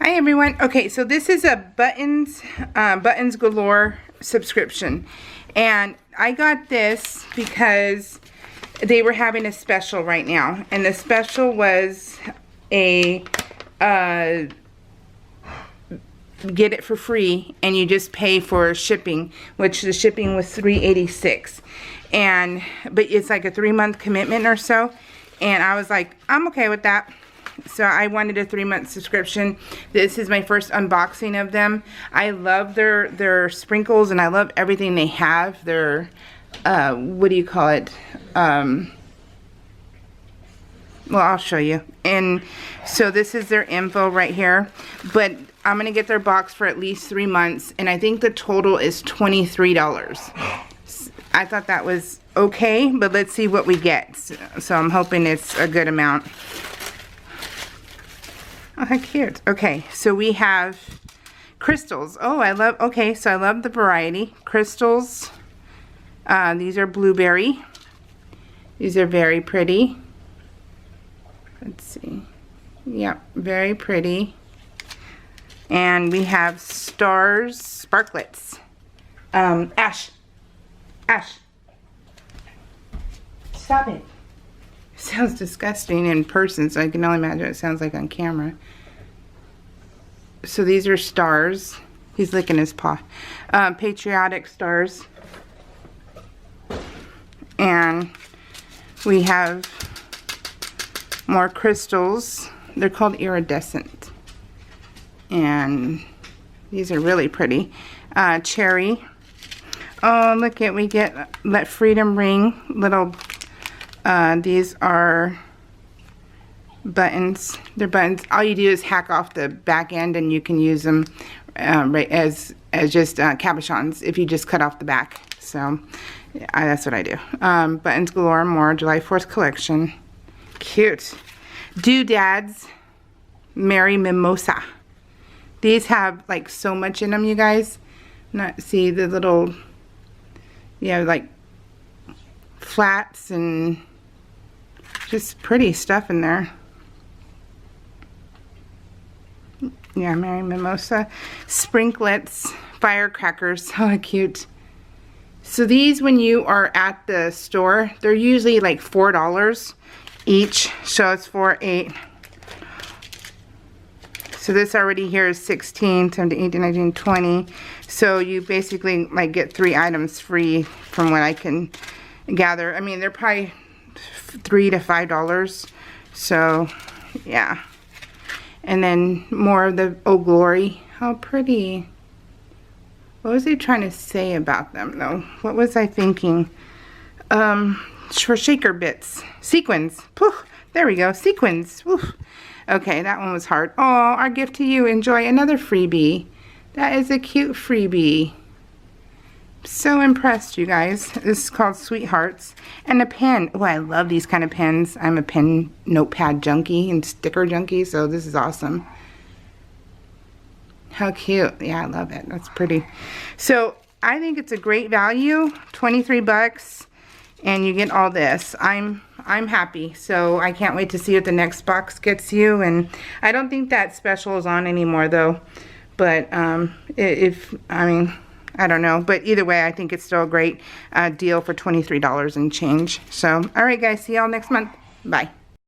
Hi everyone. Okay, so this is a Buttons Galore subscription, and I got this because they were having a special right now, and the special was a get it for free and you just pay for shipping, which the shipping was $3.86, but it's like a 3-month commitment or so, and I was like, I'm okay with that. So I wanted a 3-month subscription. This is my first unboxing of them. I love their sprinkles, and I love everything they have. Their what do you call it? Well, I'll show you. And so this is their info right here. But I'm gonna get their box for at least 3 months, and I think the total is $23. I thought that was okay, but let's see what we get. So I'm hoping it's a good amount. Oh, how cute. Okay, so we have crystals. Oh, I love, okay, so I love the variety. Crystals. These are blueberry. These are very pretty. Let's see. Yep, very pretty. And we have stars, sparklets. Ash. Ash. Stop it. Sounds disgusting in person, so I can only imagine what it sounds like on camera. So these are stars. He's licking his paw. Patriotic stars. And we have more crystals. They're called iridescent. And these are really pretty. Cherry. Oh, look at, we get Let Freedom Ring. Little, these are buttons. They're buttons. All you do is hack off the back end, and you can use them right as just cabochons if you just cut off the back. So that's what I do. Buttons Galore, more July 4th collection. Cute. Doodads, Merry Mimosa. These have like so much in them, you guys. Not see the little, yeah, like flats and just pretty stuff in there. Yeah, Merry Mimosa. Sprinklets, firecrackers, how cute. So these, when you are at the store, they're usually like $4 each. So it's 4, 8. So this already here is 16, 17, 18, 19, 20. So you basically like get 3 items free from what I can gather. I mean, they're probably $3 to $5. So yeah. And then more of the Oh Glory. How pretty. What was he trying to say about them though? What was I thinking? For shaker bits. Sequins. Poof. There we go. Sequins. Woof. Okay, that one was hard. Oh, our gift to you. Enjoy another freebie. That is a cute freebie. So impressed, you guys. This is called Sweethearts. And a pen. Oh, I love these kind of pens. I'm a pen notepad junkie and sticker junkie, so this is awesome. How cute. Yeah, I love it. That's pretty. So I think it's a great value. 23 bucks. And you get all this. I'm happy. So I can't wait to see what the next box gets you. And I don't think that special is on anymore though. But I mean, I don't know. But either way, I think it's still a great deal for $23 and change. So, all right guys, see y'all next month. Bye.